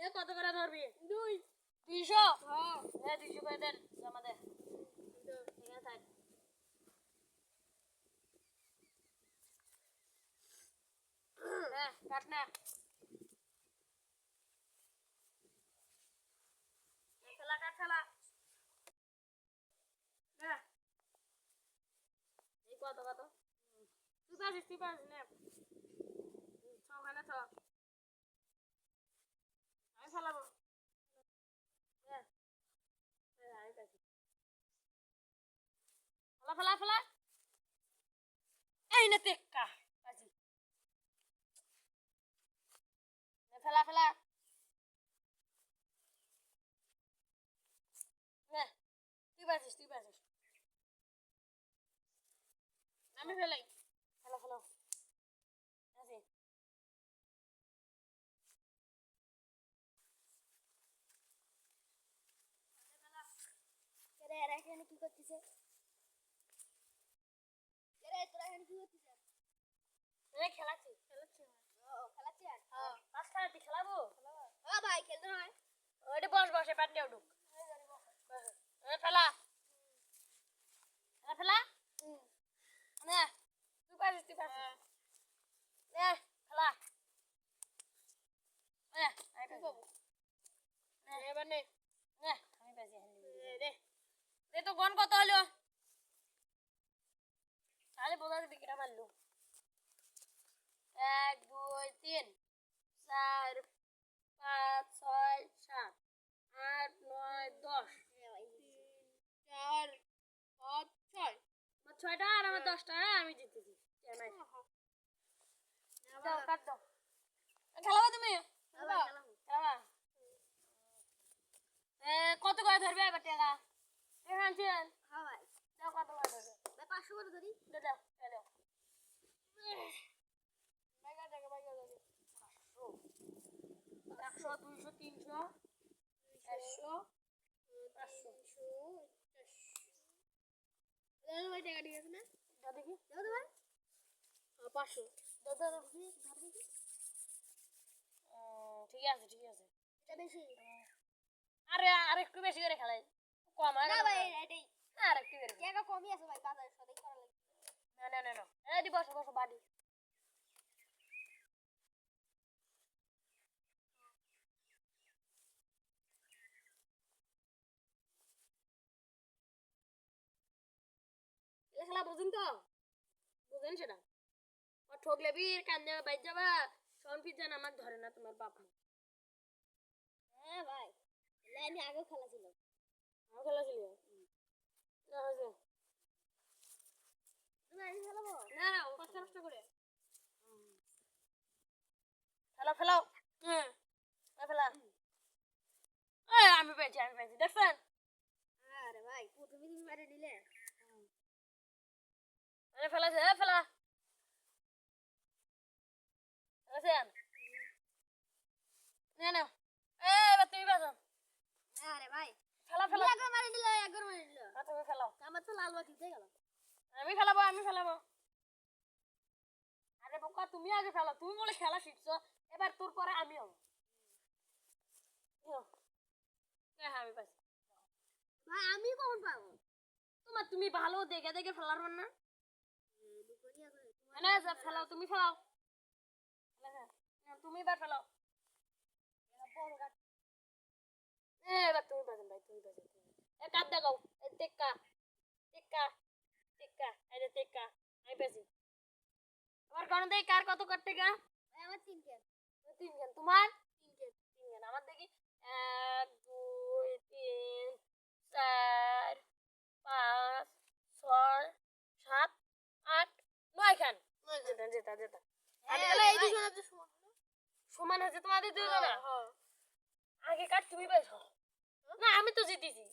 এ কত করে ধরবি? 200 হ্যাঁ 200 করে দেন জমা দে এখানে থাক হ্যাঁ কাট না খেলা কাট খেলা হ্যাঁ এই কত তুই পারিস নে সবখানে তো আমি ফেলাবো হ্যাঁ আমি পাইছি ফেলা এই না টেক্কা পাইছি ফেলা নে তুই পাইছিস আমি ফেলাই ফেলা আছে এরা এরা এখানে কি করতেছে? এরা তোরা এখানে কি করতেছে? খেলাচ্ছি ও খেলাচ্ছি আর হ্যাঁ পাঁচ খেলাতে খেলাবো ও ভাই খেলতে হয়। ওইটা বস এ প্যান্টে উঠুক ফেলা ফেলা নে তুই পারিস নে খেলা নে আমি পাবো এবার নে আমি পাইছি দে তো গন কত হলো তাহলে বোঝা যাবে কিটা মারলো 1 2 3 4 5 6 7 8 9 10 4 5 6 আমার 6টা আর আমার 10টা আমি জিতেছি দাও কাট দাও খেলাবো তুমি খেলাবা কত করে ধরবে এবার টাকা আনছেন হ্যাঁ ভাই দাও কত করে ধরবে ভাই 500 করে ধরি দাও দাও টাকা 100 200 300 400 500 দাদা ভাই টাকা ঠিক আছে না? দাও দেখি দাদা ভাই 500 দাও ঠিক আছে এটা বেশি আর একটু বেশি করে খেলাই কম হয় না ভাই এটাই আর একটু বেশি টাকা কমই আছে ভাই বাজারে সদাই করা লাগে না এই দি বসো বাড়ি খেলা বুঝেন সেটা ও ঠকলে বীর কান্দে বাইর যাবা শোন পিজান আমাকে ধরে না তোমার বাপ মা হ্যাঁ ভাই আমি আগেও খেলা ছিল আমার খেলা ছিল না হয়েছে তুমি আমি খেলাবো না কষ্ট করে ফেলাও হ্যাঁ ফেলা আমি পেয়েছি দেখছেন আরে ভাই তুমি মারে দিলে ফেলাছে ফেলা ফেলাছেন না এবার তুমি বাঁচো আরে ভাই ফেলা একবার মারে দিল তুমি ফেলাও আমার তো লাল বাতি হয়ে গেল আমি ফেলাবো আরে বোকা তুমি আগে ফেলো তুমি বলে খেলা শিখছো এবার তোর পরে আমি হবো হ্যাঁ আমি পাইছি ভাই আমি কখন পাবো তুমি ভালো দেখে ফেলার না না ফেলাও তুমি ফেলাও তুমি এবার ফেলাও এবার তুমি বাজেন ভাই কাট দেখাও টেক্কা আমি পেয়েছি আমার কোন দেখি কার কত কাট টাকা আমার 3 কেন তোমার 3 আমার দেখি 1 2 3 4 5 6 7 8 9 খান যেটা সমান হয়েছে তোমাদের দুজনা আগে কাট তুমি পাইছো না আমি তো জিতেছি